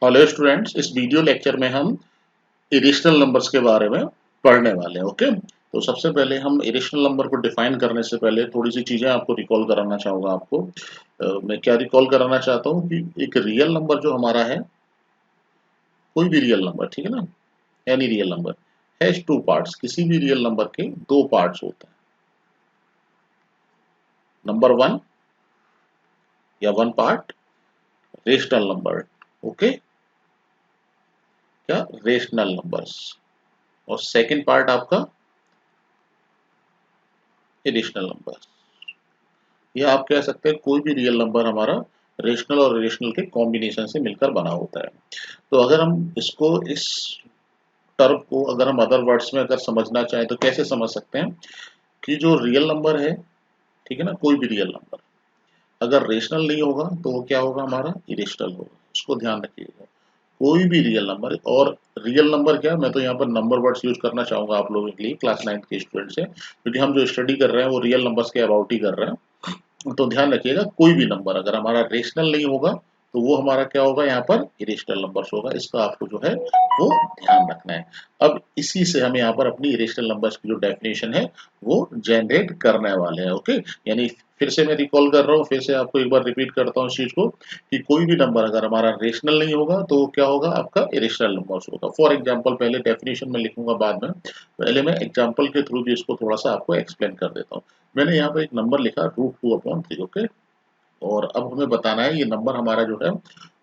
Hello students, इस video lecture में हम इरेशनल नंबर्स के बारे में पढ़ने वाले हैं। ओके, तो सबसे पहले हम इरेशनल नंबर को डिफाइन करने से पहले थोड़ी सी चीज़ें आपको रिकॉल कराना चाहूँगा। आपको मैं क्या रिकॉल कराना चाहता हूँ कि एक रियल नंबर जो हमारा है, कोई भी रियल नंबर, ठीक है ना, any real number has two parts. किसी भी रियल नंबर के दो पार्ट्स होते हैं। नंबर वन या one part rational number. Okay, क्या रेशनल नंबर्स, और सेकंड पार्ट आपका इरेशनल नंबर। या आप कह सकते हैं कोई भी रियल नंबर हमारा रेशनल और इरेशनल के कॉम्बिनेशन से मिलकर बना होता है। तो अगर हम इसको, इस टर्म को अगर हम अदर वर्ड्स में अगर समझना चाहें तो कैसे समझ सकते हैं कि जो रियल नंबर है, ठीक है ना, कोई भी रियल नंबर अगर रेशनल नहीं होगा तो वो क्या होगा, हमारा इरेशनल होगा। उसको ध्यान रखिएगा, कोई भी रियल नंबर। और रियल नंबर क्या, मैं तो यहाँ पर नंबर वर्ड्स यूज करना चाहूंगा आप लोगों के लिए, क्लास 9 के स्टूडेंट से, क्योंकि हम जो स्टडी कर रहे हैं वो रियल नंबर्स के अबाउट ही कर रहे हैं। तो ध्यान रखिएगा, कोई भी नंबर अगर हमारा रेशनल नहीं होगा तो वो हमारा क्या होगा, यहाँ पर इरेशनल नंबर्स होगा। इसका आपको जो है वो ध्यान रखना है। अब इसी से हम यहाँ पर अपनी इरेशनल नंबर्स की जो डेफिनेशन है वो जनरेट करने वाले हैं। ओके, यानी फिर से मैं रिकॉल कर रहा हूँ, फिर से आपको एक बार रिपीट करता हूँ इस चीज को कि कोई भी नंबर अगर हमारा रेशनल नहीं होगा तो वो क्या होगा, आपका इरेशनल नंबर्स होगा। फॉर एग्जांपल, पहले डेफिनेशन में लिखूंगा बाद में, पहले मैं एग्जांपल के थ्रू भी इसको थोड़ा सा आपको एक्सप्लेन कर देता हूँ। मैंने यहाँ पे एक नंबर लिखा √2/3। ओके, और अब हमें बताना है ये नंबर हमारा जो है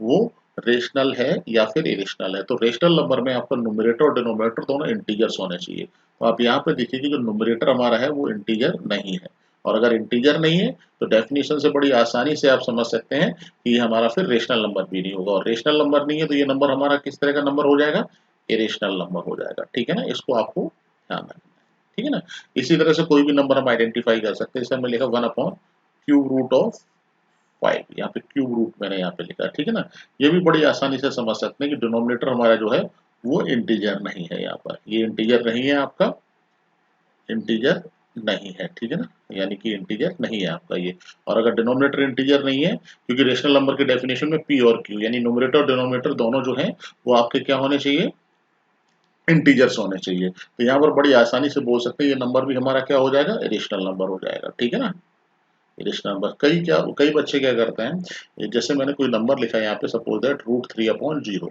वो रेशनल है या फिर इरेशनल है। तो रेशनल नंबर में आपका न्यूमरेटर और डिनोमिनेटर दोनों इंटीजर्स होने चाहिए। तो आप यहाँ पे देखिए कि जो न्यूमरेटर हमारा है वो इंटीजर नहीं है, और अगर इंटीजर नहीं है तो डेफिनेशन से बड़ी आसानी से आप समझ सकते हैं कि ये हमारा फिर रेशनल नंबर भी नहीं होगा। और रेशनल नंबर नहीं है तो ये नंबर हमारा किस तरह का नंबर हो जाएगा, इरेशनल नंबर हो जाएगा। ठीक है ना, इसको आपको ध्यान रखना है। ठीक है ना, इसी तरह से कोई भी नंबर हम आइडेंटिफाई कर सकते हैं। जैसे हमने लिखा 1/3 यहाँ पे क्यूब रूट मैंने यहाँ पे लिखा, ठीक है ना। ये भी बड़ी आसानी से समझ सकते हैं कि डिनोमिनेटर हमारा जो है वो इंटीजर नहीं है। यहाँ पर ये इंटीजर नहीं है, आपका इंटीजर नहीं है, ठीक है ना, यानी कि इंटीजर नहीं है आपका ये। और अगर डिनोमिनेटर इंटीजर नहीं है, क्योंकि रेशनल नंबर के डेफिनेशन में पी और क्यू यानी न्यूमरेटर और डिनोमिनेटर दोनों जो है वो आपके क्या होने चाहिए, इंटीजर्स होने चाहिए। तो यहाँ पर बड़ी आसानी से बोल सकते हैं ये नंबर भी हमारा क्या हो जाएगा, रेशनल नंबर हो जाएगा। ठीक है ना, इरेशनल नंबर। कई बच्चे क्या करते हैं, जैसे मैंने कोई नंबर लिखा है यहाँ पे, सपोज दैट √3/0,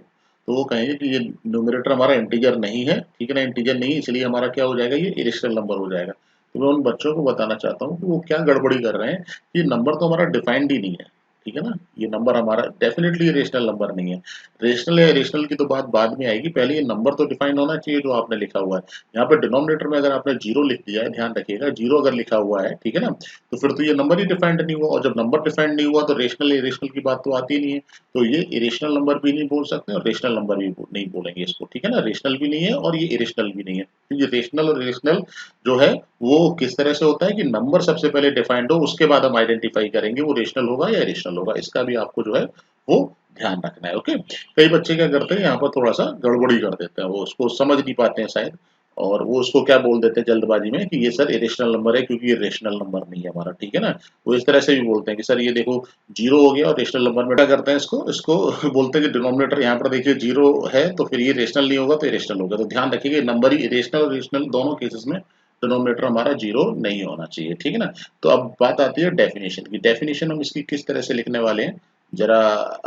तो वो कहेंगे कि ये न्यूमरेटर हमारा इंटीजर नहीं है, ठीक है ना, इंटीजर नहीं है, इसलिए हमारा क्या हो जाएगा, ये इरेशनल नंबर हो जाएगा। तो मैं उन बच्चों को बताना चाहता हूँ कि वो क्या गड़बड़ी कर रहे हैं कि नंबर तो हमारा डिफाइंड ही नहीं है। ठीक है ना, ये नंबर हमारा डेफिनेटली रेशनल नंबर नहीं है। रेशनल या इरेशनल की तो बात बाद में आएगी, पहले ये नंबर तो डिफाइन होना चाहिए जो आपने लिखा हुआ है। यहाँ पे डिनोमिनेटर में अगर आपने जीरो लिख दिया है, ध्यान रखिएगा, जीरो अगर लिखा हुआ है, ठीक है ना, तो फिर तो ये नंबर ही डिफाइंड नहीं हुआ। और जब नंबर डिफाइंड नहीं हुआ तो रेशनल इरेशनल की बात तो आती ही नहीं है। तो ये इरेशनल नंबर भी नहीं बोल सकते और रेशनल नंबर भी नहीं बोलेंगे इसको। ठीक है ना, रेशनल भी नहीं है और ये इरेशनल भी नहीं है। तो ये रेशनल और इरेशनल जो है वो किस तरह से होता है कि नंबर सबसे पहले डिफाइंड हो, उसके बाद हम आइडेंटिफाई करेंगे वो रेशनल होगा या इरेशनल होगा। इसका भी आपको जो है वो ध्यान रखना है। ओके, कई बच्चे क्या करते हैं यहाँ पर थोड़ा सा गड़बड़ी कर देते हैं, वो उसको समझ नहीं पाते हैं शायद, और वो उसको क्या बोल देते हैं जल्दबाजी में कि ये सर इरेशनल नंबर है क्योंकि ये रेशनल नंबर नहीं है हमारा। ठीक है ना, वो इस तरह से भी बोलते हैं कि सर ये देखो जीरो हो गया और रेशनल नंबर में क्या करते हैं, इसको इसको बोलते हैं कि डिनोमिनेटर यहाँ पर देखिए जीरो है तो फिर ये रेशनल नहीं होगा तो इरेशनल होगा। तो ध्यान रखिए नंबर ही रेशनल और रेशनल दोनों केसेस में डिनोमिनेटर हमारा जीरो नहीं होना चाहिए। ठीक है ना, तो अब बात आती है डेफिनेशन की। डेफिनेशन हम इसकी किस तरह से लिखने वाले हैं, जरा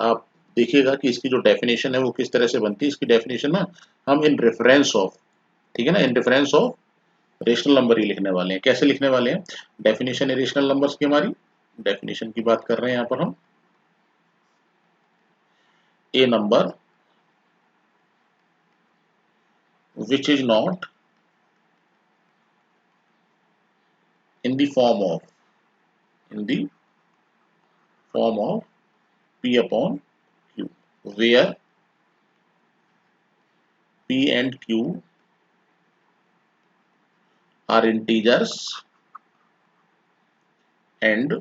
आप देखिएगा कि इसकी जो डेफिनेशन है वो किस तरह से बनती है। इसकी डेफिनेशन ना हम इन रेफरेंस ऑफ, ठीक है ना, in reference of rational number ही लिखने वाले हैं। कैसे लिखने वाले हैं, डेफिनेशन है रेशनल नंबर्स की, हमारी डेफिनेशन की बात कर रहे हैं यहाँ पर हम। A number which is not in the form of, in the form of P/Q, where P and Q are integers and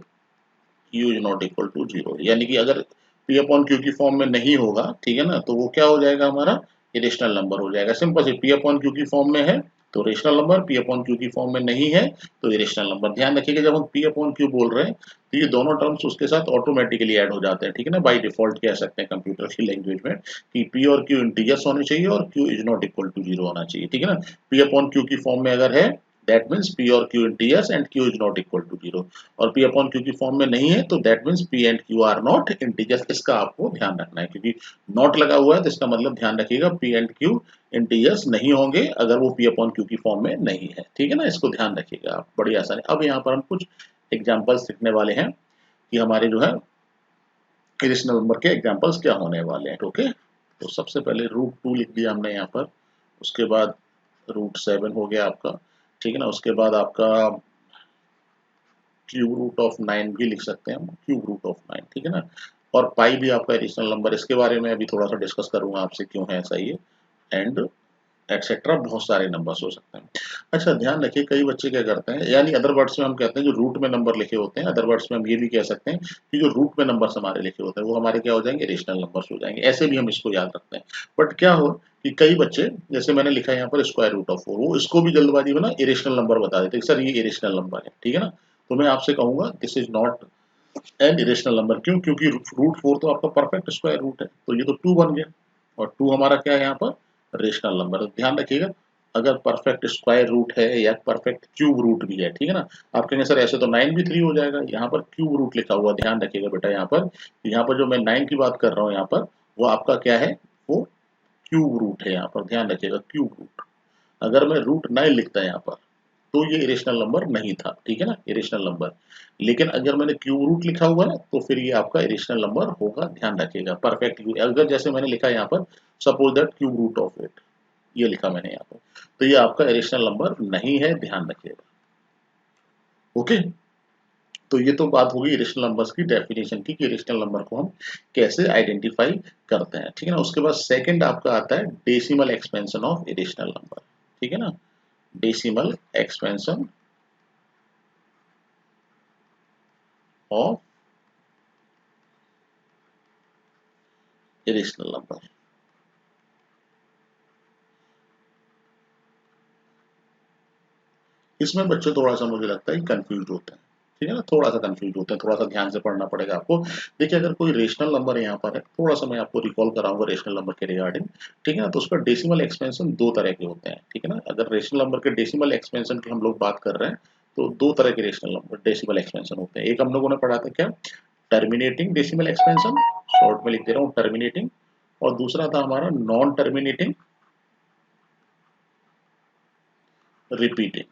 Q is not equal to 0। यानी कि अगर P/Q की फॉर्म में नहीं होगा, ठीक है ना, तो वो क्या हो जाएगा, हमारा इरेशनल नंबर हो जाएगा। सिंपल से P/Q की फॉर्म में है तो rational number P upon q की फॉर्म में नहीं है तो इरेशनल नंबर। ध्यान रखिएगा जब हम पी अपॉन क्यू बोल रहे हैं तो ये दोनों टर्म्स उसके साथ ऑटोमेटिकली ऐड हो जाते हैं, ठीक है ना, बाय डिफॉल्ट कह सकते हैं कंप्यूटर की लैंग्वेज में कि पी और क्यू इंटीजर्स होने चाहिए और q is not equal to 0 होना चाहिए, ठीक है ना। पी अपॉन क्यू की फॉर्म में अगर है दैट मीन्स पी और q integers and q is not equal to 0, और पी अपॉन क्यू की फॉर्म में नहीं है तो that means p and q are not integers. इसका आपको ध्यान रखना है क्योंकि नॉट लगा हुआ है तो इसका मतलब ध्यान रखिएगा पी एंड क्यू इंटीजर्स नहीं होंगे अगर वो पी अपॉन क्यू की फॉर्म में नहीं है, ठीक है ना, इसको ध्यान रखिएगा आप, बड़ी आसानी। अब यहाँ पर हम कुछ एग्जाम्पल्स लिखने वाले हैं कि हमारे जो है इरेशनल नंबर के एग्जाम्पल्स क्या होने वाले हैं, ओके। तो सबसे पहले √2 लिख दिया हमने यहाँ पर, उसके बाद √7 हो गया आपका, ठीक है ना, उसके बाद आपका क्यूब रूट ऑफ 9 भी लिख सकते हैं हम, क्यूब रूट ऑफ 9, ठीक है ना, और पाई भी आपका इरेशनल नंबर, इसके बारे में अभी थोड़ा सा डिस्कस करूंगा आपसे क्यों है ऐसा ये, एंड एक्सेट्रा बहुत सारे नंबर्स हो सकते हैं। अच्छा ध्यान रखिए कई बच्चे क्या करते हैं, यानी अदर वर्ड्स में हम कहते हैं जो रूट में नंबर लिखे होते हैं, अदर वर्ड्स में हम ये भी कह सकते हैं कि जो रूट में नंबर्स हमारे लिखे होते हैं वो हमारे क्या हो जाएंगे, रेशनल नंबर्स हो जाएंगे, ऐसे भी हम इसको याद रखते हैं। बट क्या हो कि कई बच्चे जैसे मैंने लिखा है यहाँ पर स्क्वायर रूट ऑफ 4, वो इसको भी जल्दबाजी में ना इरेशनल नंबर बता देते हैं, सर ये इरेशनल नंबर है, ठीक है ना। तो मैं आपसे कहूंगा this is not an irrational number, क्यों, क्योंकि √4 तो आपका परफेक्ट स्क्वायर रूट है, तो ये तो 2 बन गया, और 2 हमारा क्या है यहाँ पर रेशनल नंबर। ध्यान रखिएगा अगर परफेक्ट स्क्वायर रूट है या परफेक्ट क्यूब रूट भी है, ठीक है ना, आप कहेंगे सर ऐसे तो 9 भी 3 हो जाएगा, यहाँ पर क्यूब रूट लिखा हुआ, ध्यान रखिएगा बेटा यहाँ पर जो मैं 9 की बात कर रहा हूँ यहाँ पर वो आपका क्या है, वो क्यूब रूट है, यहाँ पर ध्यान रखिएगा क्यूब रूट। अगर मैं √9 लिखता है यहाँ पर तो ये इरेशनल नंबर नहीं था, ठीक है ना, इरेशनल नंबर। लेकिन अगर मैंने क्यूब रूट लिखा हुआ है तो फिर ये आपका इरेशनल नंबर होगा, ध्यान रखिएगा परफेक्ट। अगर जैसे मैंने लिखा है यहाँ पर suppose that cube root of 8, ये लिखा मैंने यहाँ पर, तो ये आपका इरेशनल नंबर नहीं है, ध्यान रखिएगा, ओके। तो ये तो बात होगी इरेशनल नंबर्स की डेफिनेशन की कि इरेशनल नंबर को हम कैसे आइडेंटिफाई करते हैं, ठीक है ना। उसके बाद सेकंड आपका आता है decimal expansion of irrational number, ठीक है ना, decimal expansion of irrational number. इसमें बच्चे थोड़ा सा मुझे लगता है कंफ्यूज होते हैं, ठीक है ना, थोड़ा सा कंफ्यूज होते हैं, थोड़ा सा ध्यान से पढ़ना पड़ेगा आपको। देखिए अगर कोई रेशनल नंबर यहाँ पर है, थोड़ा सा मैं आपको रिकॉल कराऊंगा रेशनल नंबर के रिगार्डिंग, ठीक है ना, तो उसका डेसिमल एक्सपेंशन 2 तरह के होते हैं, ठीक है ना। अगर रेशनल नंबर के डेसिमल एक्सपेंशन की हम लोग बात कर रहे हैं तो 2 तरह के रेशनल नंबर डेसिमल एक्सपेंशन होते हैं। एक हम लोगों ने पढ़ा था क्या, टर्मिनेटिंग डेसिमल एक्सपेंशन, शॉर्ट में लिख दे रहा हूँ टर्मिनेटिंग, और दूसरा था हमारा नॉन टर्मिनेटिंग रिपीटिंग,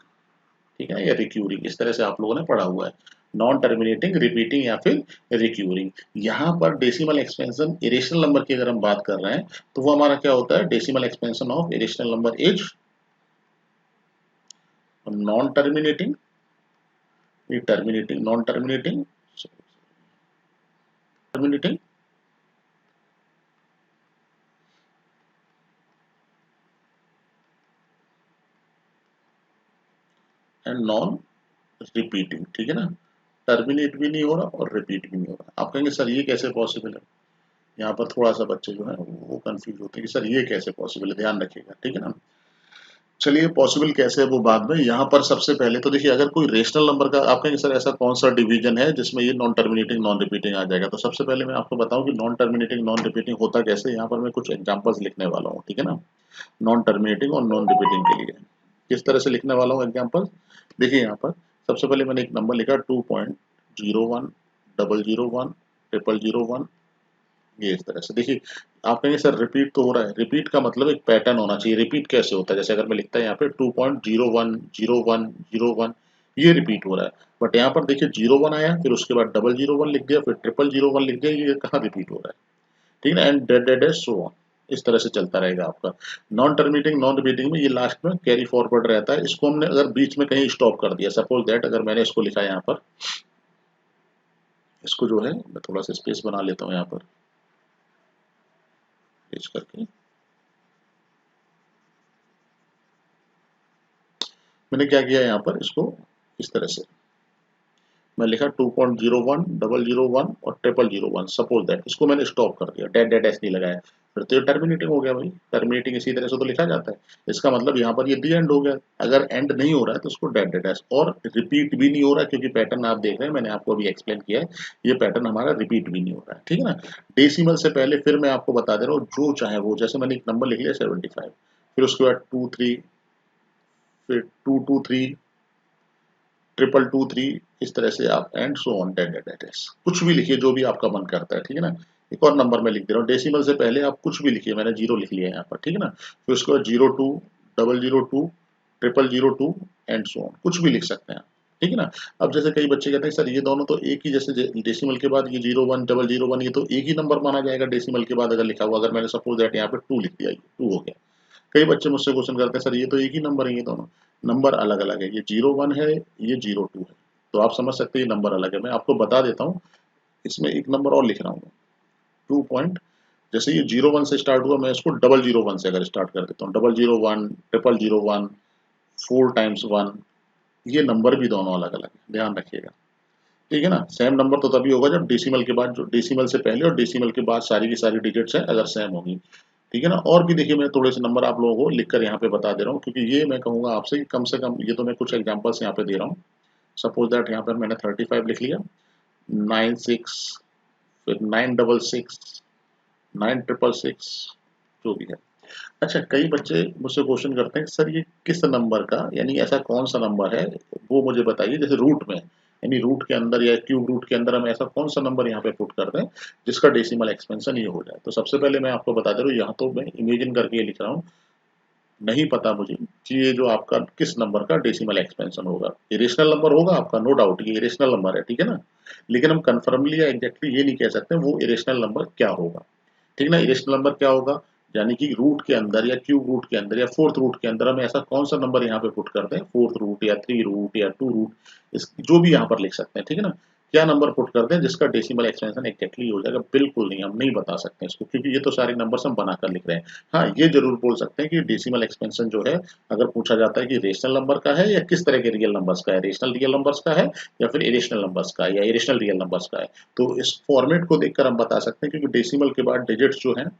ठीक है, या रिक्यूरिंग, इस तरह से आप लोगों ने पढ़ा हुआ है, नॉन टर्मिनेटिंग, रिपीटिंग या फिर रिक्यूरिंग। यहाँ पर डेसिमल एक्सपेंशन इरेशनल नंबर की अगर हम बात कर रहे हैं तो वो हमारा क्या होता है, decimal expansion of irrational number is non terminating, terminating, non terminating, terminating and non repeating, ठीक है ना, टर्मिनेट भी नहीं हो रहा और रिपीट भी नहीं हो रहा। आप कहेंगे सर ये कैसे पॉसिबल है, यहाँ पर थोड़ा सा बच्चे जो है वो कंफ्यूज होते हैं कि सर ये कैसे पॉसिबल है, ध्यान रखिएगा, ठीक है ना। चलिए पॉसिबल कैसे है वो बाद में, यहाँ पर सबसे पहले तो देखिए अगर कोई रेशनल नंबर का आप कहेंगे सर ऐसा कौन सा डिवीजन है जिसमें ये नॉन टर्मिनेटिंग नॉन रिपीटिंग आ जाएगा, तो सबसे पहले मैं आपको बताऊं कि नॉन टर्मिनेटिंग नॉन रिपीटिंग होता कैसे। यहाँ पर मैं कुछ एग्जांपल्स लिखने वाला हूँ, ठीक है ना, नॉन टर्मिनेटिंग और नॉन रिपीटिंग के लिए किस तरह से लिखने वाला हूँ एग्जाम्पल। देखिए यहाँ पर सबसे पहले मैंने एक नंबर लिखा 2.01 001 000 ये इस तरह से। देखिए आप कहेंगे सर रिपीट तो हो रहा है, रिपीट का मतलब एक पैटर्न होना चाहिए, रिपीट कैसे होता है, जैसे अगर मैं लिखता है यहाँ पे 2.01 ये रिपीट हो रहा है, बट यहाँ पर देखिए 01 आया, फिर उसके बाद 001 लिख दिया, फिर 0001 लिख दिया, ये कहाँ रिपीट हो रहा है, ठीक है ना, एंड डेड सो ऑन, इस तरह से चलता रहेगा आपका। नॉन टर्मिनेटिंग नॉन रिपीटिंग में ये लास्ट में कैरी फॉरवर्ड रहता है, इसको हमने अगर बीच में कहीं स्टॉप कर दिया, सपोज दैट अगर मैंने इसको लिखा है यहाँ पर, इसको जो है मैं थोड़ा सा स्पेस बना लेता हूँ यहाँ पर पेज करके, मैंने क्या किया यहाँ पर इसको इस तरह से मैं लिखा 2.01 001 और 0001, सपोज दैट इसको मैंने स्टॉप कर दिया, डेड डेड एस नहीं लगाया, फिर तो ये टर्मिनेटिंग हो गया भाई, टर्मिनेटिंग इसी तरह से तो लिखा जाता है। इसका मतलब यहाँ पर ये दी एंड हो गया। अगर एंड नहीं हो रहा है तो उसको डेड डेड डैश, और रिपीट भी नहीं हो रहा है क्योंकि पैटर्न आप देख रहे हैं, मैंने आपको अभी एक्सप्लेन किया है, ये पैटर्न हमारा रिपीट भी नहीं हो रहा है, ठीक है ना। डेसिमल से पहले फिर मैं आपको बता दे रहा हूँ जो चाहे वो, जैसे मैंने एक नंबर लिख लिया 75, फिर उसके बाद 23, फिर 223, 223, इस तरह से आप and so on dead dead dash कुछ भी लिखिए जो भी आपका मन करता है, ठीक है ना। एक और नंबर मैं लिख दे रहा हूँ, डेसिमल से पहले आप कुछ भी लिखिए, मैंने 0 लिख लिया है यहाँ पर, ठीक है ना। फिर उसके बाद 02, 002, 002 एंड सो ऑन, कुछ भी लिख सकते हैं आप, ठीक है ना। अब जैसे कई बच्चे कहते हैं सर ये दोनों तो एक ही, जैसे डेसिमल के बाद ये 01, 001, ये तो एक ही नंबर माना जाएगा डेसिमल के बाद अगर लिखा हुआ, अगर मैंने सपोज दैट यहाँ पे 2 लिख दिया, 2 हो गया। कई बच्चे मुझसे क्वेश्चन करते हैं सर ये तो एक ही नंबर है, ये दोनों नंबर अलग अलग है, ये 01 है, ये 02 है, तो आप समझ सकते हैं ये नंबर अलग है। मैं आपको बता देता हूँ, इसमें एक नंबर और लिख रहा हूँ, 2 पॉइंट, जैसे ये 01 से स्टार्ट हुआ, मैं इसको 001 से अगर स्टार्ट कर देता हूँ, 001, 001, 4 टाइम्स 1, ये नंबर भी दोनों अलग अलग है, ध्यान रखिएगा, ठीक है ना। सेम नंबर तो तभी होगा जब डेसिमल के बाद, जो डेसिमल से पहले और डेसिमल के बाद सारी की सारी डिजिट्स हैं अगर सेम होगी, ठीक है ना। और भी देखिए मैं थोड़े से नंबर आप लोगों को लिखकर यहाँ पे बता दे रहा हूँ, क्योंकि ये मैं कहूँगा आपसे कि कम से कम, ये तो मैं कुछ एग्जांपल्स यहाँ पे दे रहा हूँ। सपोज दैट यहाँ पर मैंने 35 लिख लिया, 96, फिर 966, 9666, जो भी है। अच्छा, कई बच्चे मुझसे क्वेश्चन करते हैं सर ये किस नंबर का, यानी ऐसा कौन सा नंबर है वो मुझे बताइए, जैसे रूट में, यानी रूट के अंदर या क्यूब रूट के अंदर हम ऐसा कौन सा नंबर यहाँ पे पुट कर दें जिसका डेसिमल एक्सपेंशन ये हो जाए। तो सबसे पहले मैं आपको बता दे रहा हूँ, यहाँ तो मैं इमेजिन करके ये लिख रहा हूँ, नहीं पता मुझे कि ये जो आपका किस नंबर का डेसिमल एक्सपेंशन होगा। इरेशनल नंबर होगा आपका, नो डाउट ये इरेशनल नंबर है, ठीक है ना। लेकिन हम कंफर्मली या एग्जैक्टली ये नहीं कह सकते वो इरेशनल नंबर क्या होगा, ठीक है ना। इरेशनल नंबर क्या होगा, यानी कि रूट के अंदर या क्यूब रूट के अंदर या फोर्थ रूट के अंदर हम ऐसा कौन सा नंबर यहाँ पे पुट करते हैं, फोर्थ रूट या 3 रूट या 2 रूट, इस जो भी यहाँ पर लिख सकते हैं, ठीक है ना। क्या नंबर पुट करते हैं जिसका डेसिमल एक्सपेंशन एग्जैक्टली हो जाएगा, बिल्कुल नहीं, हम नहीं बता सकते इसको, क्योंकि ये तो सारे नंबर्स हम बनाकर लिख रहे हैं। हाँ, ये जरूर बोल सकते हैं कि डेसिमल एक्सपेंशन जो है, अगर पूछा जाता है कि रेशनल नंबर का है या किस तरह के रियल नंबर्स का है, रेशनल रियल नंबर्स का है या फिर इरेशनल नंबर्स का है या इरेशनल रियल नंबर्स का है, तो इस फॉर्मेट को देखकर हम बता सकते हैं, क्योंकि डेसिमल के बाद डिजिट्स जो हैं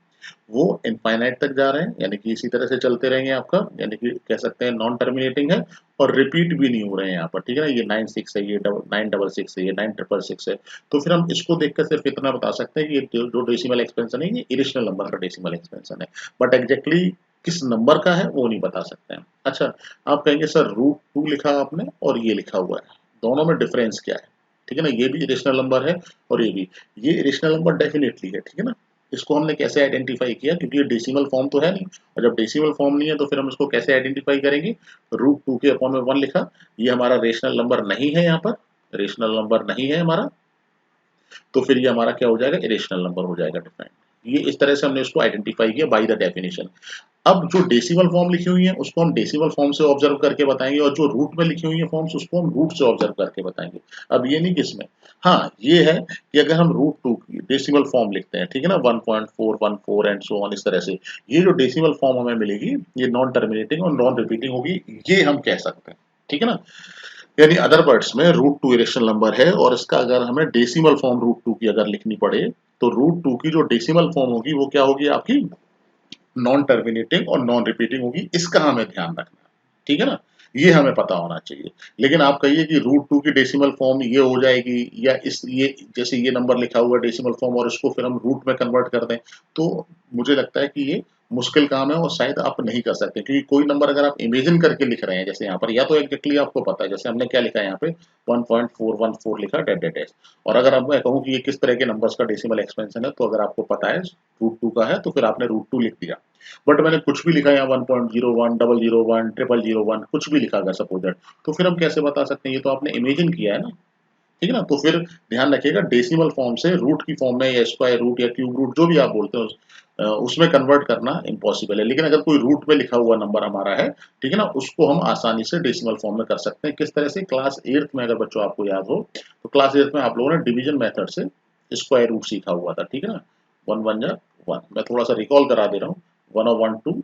वो इनफाइनाइट तक जा रहे हैं, यानी कि इसी तरह से चलते रहेंगे आपका, यानी कि कह सकते हैं नॉन टर्मिनेटिंग है और रिपीट भी नहीं हो रहे हैं यहाँ पर, ठीक है ना। ये 96 है, ये 966 है, ये 9666 है, तो फिर हम इसको देखकर सिर्फ इतना बता सकते हैं कि ये जो डेसिमल एक्सपेंशन है ये इरेशनल नंबर का डेसिमल एक्सपेंशन है, बट एग्जैक्टली किस नंबर का है वो नहीं बता सकते हैं। अच्छा, आप कहेंगे सर √2 लिखा आपने और ये लिखा हुआ है, दोनों में डिफरेंस क्या है, ठीक है ना। ये भी इरेशनल नंबर है और ये भी, ये इरेशनल नंबर डेफिनेटली है, ठीक है ना। इसको हमने कैसे आइडेंटिफाई किया, क्योंकि ये डेसिमल फॉर्म तो है नहीं, और जब डेसिमल फॉर्म नहीं है तो फिर हम इसको कैसे आइडेंटिफाई करेंगे, √2 के अपॉन में 1 लिखा, ये हमारा रेशनल नंबर नहीं है, यहाँ पर रेशनल नंबर नहीं है हमारा, तो फिर ये हमारा क्या हो जाएगा, इरेशनल नंबर हो जाएगा डिफाइंड। ये इस तरह से हमने इसको आइडेंटिफाई किया बाय द डेफिनेशन। अब जो डेसिमल फॉर्म लिखी हुई है उसको हम डेसिमल फॉर्म से ऑब्जर्व करके बताएंगे, और जो रूट में लिखी हुई है फॉर्म्स उसको हम रूट से ऑब्जर्व करके बताएंगे। अब ये नहीं किसमें, हाँ ये है कि अगर हम √2 की डेसिमल फॉर्म लिखते हैं, ठीक है ना, 1.414 एंड सो ऑन, इस तरह से ये जो डेसिमल फॉर्म हमें मिलेगी ये नॉन टर्मिनेटिंग और नॉन रिपीटिंग होगी, ये हम कह सकते हैं, ठीक है ना। यानी अदर वर्ड्स में √2 इरेशनल नंबर है, और इसका अगर हमें डेसिमल फॉर्म √2 की अगर लिखनी पड़े तो √2 की जो डेसिमल फॉर्म होगी वो क्या होगी आपकी, नॉन टर्मिनेटिंग और नॉन रिपीटिंग होगी, इसका हमें ध्यान रखना है, ठीक है ना। ये हमें पता होना चाहिए। लेकिन आप कहिए कि √2 की डेसिमल फॉर्म ये हो जाएगी, या इस ये जैसे ये नंबर लिखा हुआ है डेसिमल फॉर्म और इसको फिर हम रूट में कन्वर्ट कर दें, तो मुझे लगता है कि ये मुश्किल काम है और शायद आप नहीं कर सकते, क्योंकि कोई नंबर अगर आप इमेजिन करके लिख रहे हैं जैसे यहाँ पर, या तो एग्जैक्टली आपको पता है, जैसे हमने क्या लिखा है यहाँ पे 1.414 लिखा डेड डेड डैश, और अगर अब मैं कहूँ कि ये किस तरह के नंबर्स का डेसिमल एक्सपेंशन है, तो अगर आपको पता है √2 का है तो फिर आपने √2 लिख दिया। बट मैंने कुछ भी लिखा यहाँ 1.01, 001, 0001 कुछ भी लिखा अगर सपोज दैट, तो फिर हम कैसे बता सकते हैं, ये तो आपने इमेजिन किया है ना, ठीक है ना। तो फिर ध्यान रखिएगा डेसिमल फॉर्म से रूट की फॉर्म में या स्क्वायर रूट या क्यूब रूट जो भी आप बोलते हो उसमें कन्वर्ट करना इम्पॉसिबल है। लेकिन अगर कोई रूट में लिखा हुआ नंबर हमारा है, ठीक है ना, उसको हम आसानी से डेसिमल फॉर्म में कर सकते हैं। किस तरह से, क्लास 8th में अगर बच्चों आपको याद हो तो क्लास 8th में आप लोगों ने डिवीजन मेथड से स्क्वायर रूट सीखा हुआ था, ठीक है ना। 1 1 जा 1, मैं थोड़ा सा रिकॉल करा दे रहा हूँ, 1 और 1 2,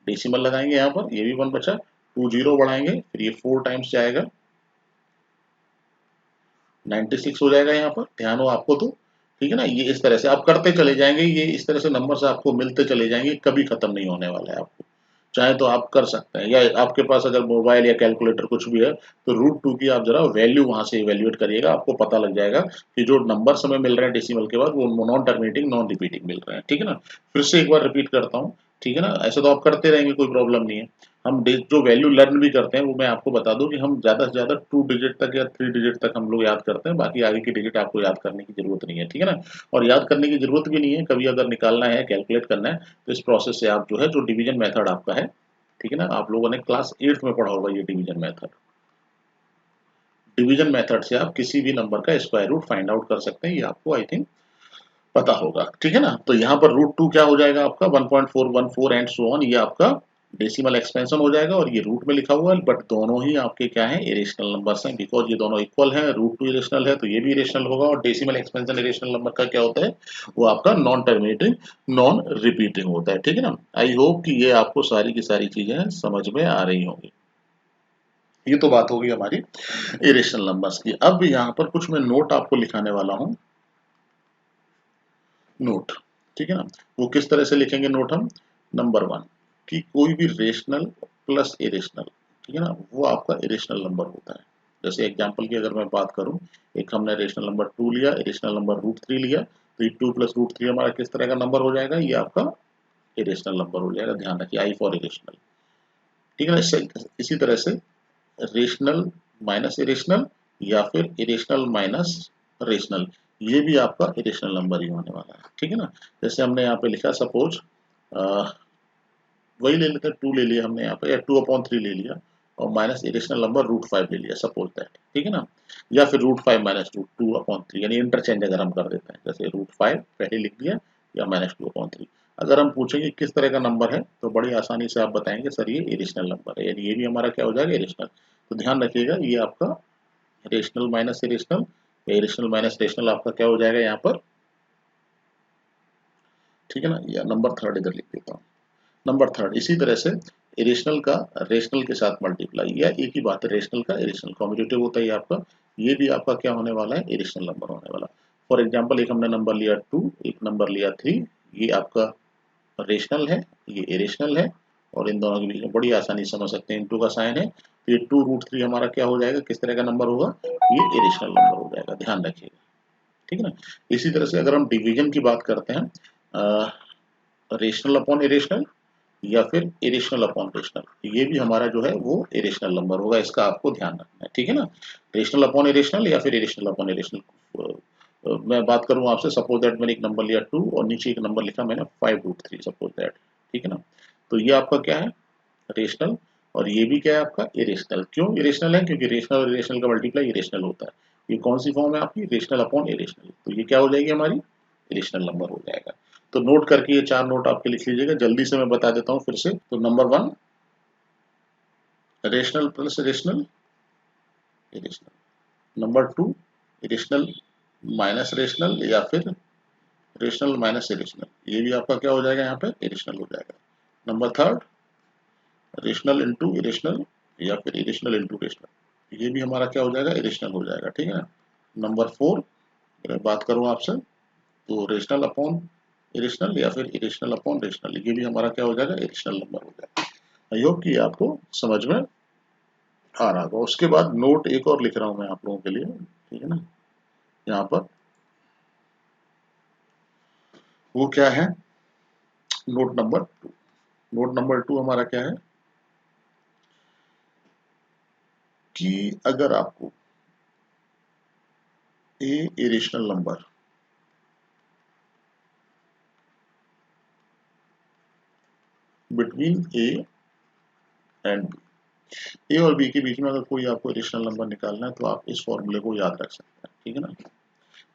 डेसिमल लगाएंगे यहाँ पर, ये भी 1 बचा, 2 0 बढ़ाएंगे, फिर ये 4 टाइम्स जाएगा, 96 हो जाएगा यहाँ पर, ध्यान हो आपको तो। ठीक है ना। ये इस तरह से आप करते चले जाएंगे, ये इस तरह से नंबर्स आपको मिलते चले जाएंगे, कभी खत्म नहीं होने वाला है आपको। चाहे तो आप कर सकते हैं, या आपके पास अगर मोबाइल या कैलकुलेटर कुछ भी है तो √2 की आप जरा वैल्यू वहां से इवेल्युएट करिएगा, आपको पता लग जाएगा कि जो नंबर हमें मिल रहे हैं डेसिमल के बाद वो नॉन टर्मिनेटिंग नॉन रिपीटिंग मिल रहे हैं। ठीक है ना। फिर से एक बार रिपीट करता हूँ, ठीक है ना। ऐसे तो आप करते रहेंगे, कोई प्रॉब्लम नहीं है। हम जो वैल्यू लर्न भी करते हैं वो मैं आपको बता दूं कि हम ज़्यादा से ज़्यादा 2 डिजिट तक या 3 डिजिट तक हम लोग याद करते हैं, बाकी आगे की डिजिट आपको याद करने की ज़रूरत नहीं है। ठीक है ना। और याद करने की ज़रूरत भी नहीं है, कभी अगर निकालना है, कैलकुलेट करना है, तो इस प्रोसेस से आप जो है, जो डिवीजन मेथड आपका है, ठीक है ना, आप लोगों ने क्लास 8th में पढ़ा होगा ये डिवीजन मेथड। डिवीजन मेथड से आप किसी भी नंबर का स्क्वायर रूट फाइंड आउट कर सकते हैं, ये आपको आई थिंक पता होगा। ठीक है ना। तो यहाँ पर √2 क्या हो जाएगा आपका 1.414 एंड सो ऑन, ये आपका डेसिमल एक्सपेंशन हो जाएगा, और ये रूट में लिखा हुआ है, बट दोनों ही आपके क्या है, इरेशनल नंबर्स हैं, बिकॉज ये दोनों इक्वल हैं। √2 इरेशनल है तो ये भी इरेशनल होगा, और डेसिमल एक्सपेंशन इरेशनल नंबर का क्या होता है, वो आपका नॉन टर्मिनेटिंग नॉन रिपीटिंग होता है। ठीक है ना। आई होप कि ये आपको सारी की सारी चीजें समझ में आ रही होंगी। ये तो बात होगी हमारी इरेशनल नंबर्स की। अब यहाँ पर कुछ मैं नोट आपको लिखाने वाला हूँ, नोट। ठीक है ना। वो किस तरह से लिखेंगे नोट हम, नंबर 1 कि कोई भी रेशनल प्लस इरेशनल, ठीक है ना, वो आपका इरेशनल नंबर होता है। जैसे एग्जांपल की अगर मैं बात करूं, एक हमने रेशनल नंबर 2 लिया, इरेशनल नंबर √3 लिया, तो ये 2 + √3 हमारा किस तरह का नंबर हो जाएगा, ये आपका इरेशनल नंबर हो जाएगा। ध्यान रखिए, आई फॉर इरेशनल। ठीक है ना। इसी तरह से रेशनल माइनस इरेशनल, या फिर इरेशनल माइनस रेशनल, ये भी आपका इरेशनल नंबर ही होने वाला है। ठीक है ना। जैसे हमने यहाँ पे लिखा, सपोज वही ले लेते हैं, 2 ले लिया हमने यहाँ पे, या 2/3 ले लिया, और माइनस इरेशनल नंबर √5 ले लिया, सपोज दैट। ठीक है ना। या फिर √5 माइनस 2/3, यानी इंटरचेंज अगर हम कर देते हैं, जैसे √5 पहले लिख दिया, या -2/3। अगर हम पूछेंगे किस तरह का नंबर है, तो बड़ी आसानी से आप बताएंगे सर ये इरेशनल नंबर है, यानी ये भी हमारा क्या हो जाएगा, इरेशनल। तो ध्यान रखिएगा, ये आपका रेशनल माइनस इरेशनल, या इरेशनल माइनस रेशनल आपका क्या हो जाएगा यहाँ पर। ठीक है ना। या नंबर 3 इधर लिख देता हूँ, नंबर 3 इसी तरह से इरेशनल का रेशनल के साथ मल्टीप्लाई, या एक ही बात है, रेशनल का इरेशनल कॉम्यूटेटिव होता है ये आपका, ये भी आपका क्या होने वाला है, इरेशनल नंबर होने वाला। फॉर एग्जांपल एक हमने नंबर लिया 2, एक नंबर लिया 3, ये आपका रेशनल है, ये इरेशनल है, और इन दोनों के बीच में बड़ी आसानी से समझ सकते हैं, इनटू का साइन है, तो ये 2√3 हमारा क्या हो जाएगा, किस तरह का नंबर होगा, ये इरेशनल नंबर हो जाएगा। ध्यान रखिएगा। ठीक है ना। इसी तरह से अगर हम डिवीजन की बात करते हैं, रेशनल अपॉन इरेशनल, या फिर इरेशनल अपॉन रेशनल, ये भी हमारा जो है वो इरेशनल नंबर होगा, इसका आपको ध्यान रखना है। ठीक है ना। रेशनल अपॉन इरेशनल, या फिर इरेशनल अपॉन इरेशनल। मैं बात करूं आपसे, सपोज दैट मैंने एक नंबर लिया 2, और नीचे एक नंबर लिखा मैंने 5√3, सपोज दैट। ठीक है ना। तो ये आपका क्या है, रेशनल, और ये भी क्या है आपका इरेशनल। क्यों इरेशनल है, क्योंकि रेशनल और इरेशनल का मल्टीप्लाई इरेशनल होता है। ये कौन सी फॉर्म है आपकी, रेशनल अपॉन इरेशनल, तो ये क्या हो जाएगी हमारी, इरेशनल नंबर हो जाएगा। तो नोट करके ये 4 नोट आपके लिख लीजिएगा, जल्दी से मैं बता देता हूँ फिर से। तो number 1 rational plus rational irrational, number 2 irrational minus rational, या फिर रेशनल माइनस इरेशनल, ये भी आपका क्या हो जाएगा यहाँ पे, इरेशनल हो जाएगा। नंबर 3 रेशनल इंटू इरेशनल, या फिर इरेशनल इंटू रेशनल, ये भी हमारा क्या हो जाएगा, इरेशनल हो जाएगा। ठीक है ना। नंबर 4 अगर बात करूँ आपसे, तो रेशनल अपॉन इरेशनल, या फिर इरेशनल अपॉन रेशनल, ये भी हमारा क्या हो जाएगा, इरेशनल नंबर हो जाएगा। आई होप कि आपको समझ में आ रहा होगा। उसके बाद नोट एक और लिख रहा हूं मैं आप लोगों के लिए, ठीक है ना। यहाँ पर वो क्या है, नोट नंबर 2। नोट नंबर 2 हमारा क्या है कि अगर आपको a irrational number between a and b, a और बी के बीच में अगर कोई आपको इरेशनल नंबर निकालना है, तो आप इस फॉर्मूले को याद रख सकते हैं। ठीक है ना।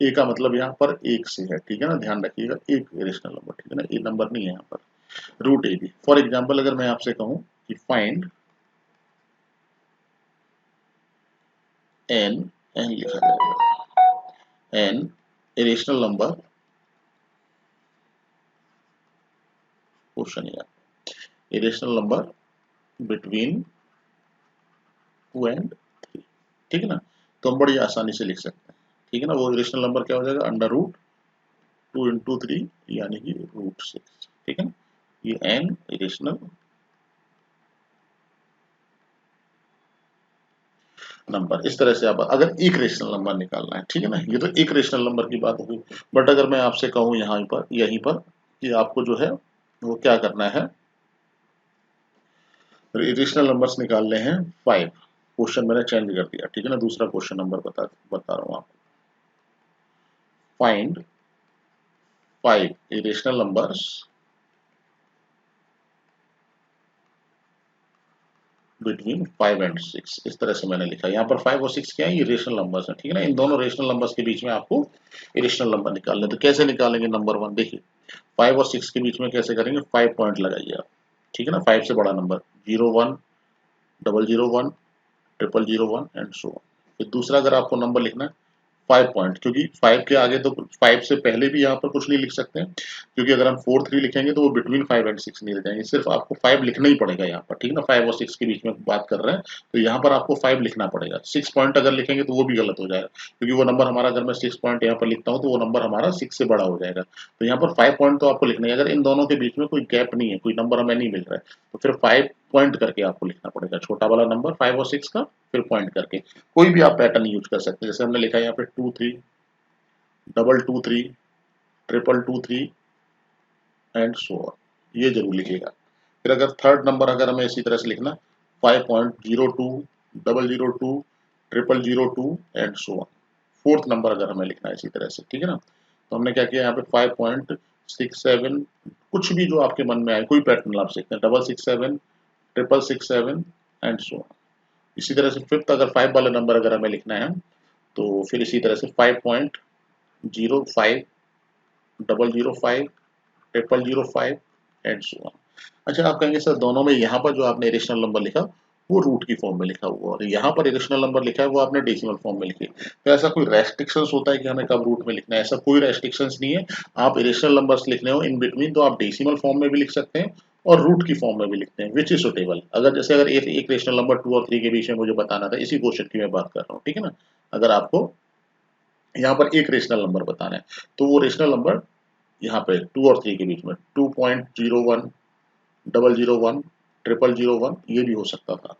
ए का मतलब यहाँ पर एक से है, ठीक है ना, ध्यान रखिएगा, एक इरेशनल नंबर, ठीक है ना, ए नंबर नहीं है यहाँ पर। Root a b, for example अगर मैं आपसे कहूँ कि फाइंड एन, एन लिखा जाएगा, एन इरेशनल नंबर, क्वेश्चन या इरेशनल नंबर बिटवीन 2 एंड 3, ठीक है ना। तो हम बड़ी आसानी से लिख सकते हैं। ठीक है ना। वो इरेशनल नंबर क्या हो जाएगा, अंडर रूट 2 इंटू 3 यानी कि √6, ठीक है ना। ये n इरेशनल नंबर। इस तरह से आप अगर एक रेशनल नंबर निकालना है, ठीक है ना, ये तो एक रेशनल नंबर की बात होगी। बट अगर मैं आपसे कहूँ यहाँ पर यहीं पर कि आपको जो है वो क्या करना है, रेशनल नंबर्स निकालने हैं 5। क्वेश्चन मैंने चेंज कर दिया, ठीक है ना, दूसरा क्वेश्चन नंबर बता रहा हूँ आपको। Find 5 irrational numbers between 5 and 6। इस तरह से मैंने लिखा। यहाँ पर 5 और 6 क्या है, ये रेशनल नंबर्स हैं, ठीक है ना। इन दोनों रेशनल नंबर्स के बीच में आपको इरेशनल नंबर निकालने। तो कैसे निकालेंगे? नंबर 1 देखिए, 5 और 6 के बीच में कैसे करेंगे, 5 पॉइंट लगाइए आप, ठीक है ना। 5 से बड़ा नंबर 01, 001, 0001 एंड सो ऑन। फिर दूसरा अगर आपको नंबर लिखना है 5 पॉइंट, क्योंकि 5 के आगे तो 5 से पहले भी यहाँ पर कुछ नहीं लिख सकते हैं, क्योंकि अगर हम 4 3 लिखेंगे तो वो बिटवीन 5 एंड 6 नहीं रह जाएंगे। सिर्फ आपको 5 लिखना ही पड़ेगा यहाँ पर, ठीक है ना। 5 और 6 के बीच में बात कर रहे हैं तो यहाँ पर आपको 5 लिखना पड़ेगा। 6 पॉइंट अगर लिखेंगे तो वो भी गलत हो जाएगा, क्योंकि वो नंबर हमारा, अगर मैं 6 पॉइंट यहाँ पर लिखता हूँ तो वो नंबर हमारा 6 से बड़ा हो जाएगा। तो यहाँ पर 5 पॉइंट तो आपको लिखना है। अगर इन दोनों के बीच में कोई गैप नहीं है, कोई नंबर हमें नहीं मिल रहा है, तो फिर 5 पॉइंट करके आपको लिखना पड़ेगा, छोटा वाला नंबर 5 और 6 का, फिर पॉइंट करके। कोई भी आप पैटर्न यूज कर सकते हैं, जैसे हमने लिखा है यहाँ पे 2 3, 223, 333 एंड सो ऑन, ये जरूर लिखिएगा। फिर अगर थर्ड नंबर अगर हमें इसी तरह से लिखना 5.02, 002, 0002 and so on. Fourth number अगर हमें लिखना है इसी तरह से, ठीक है ना। तो हमने क्या किया यहाँ पे 5.67, कुछ भी जो आपके मन में आए, कोई पैटर्न आप सीखते हैं, 667, 667 एंड सो ऑन। इसी तरह से फिफ्थ अगर 5 वाला नंबर अगर हमें लिखना है तो फिर इसी तरह से 5.05, 005, 0005 एंड सो ऑन। अच्छा, आप कहेंगे सर दोनों में यहाँ पर जो आपने इरेशनल नंबर लिखा वो रूट की फॉर्म में लिखा हुआ और यहाँ पर इरेशनल नंबर लिखा है वो आपने डेसिमल फॉर्म में लिखे। तो ऐसा कोई रेस्ट्रिक्शंस होता है कि हमें कब रूट में लिखना है? ऐसा कोई रेस्ट्रिक्शंस नहीं है। आप इरेशनल नंबर्स लिखने हो इन बिटवीन तो आप डेसिमल फॉर्म में भी लिख सकते हैं और रूट की फॉर्म में भी लिखते हैं, विच इज सुटेबल। अगर जैसे अगर एक रेशनल नंबर 2 और 3 के बीच में मुझे बताना था, इसी क्वेश्चन की मैं बात कर रहा हूँ, ठीक है ना। अगर आपको यहाँ पर एक रेशनल नंबर बताना है तो वो रेशनल नंबर यहाँ पे 2 और 3 के बीच में 2.01, 001, 0001 ये भी हो सकता था।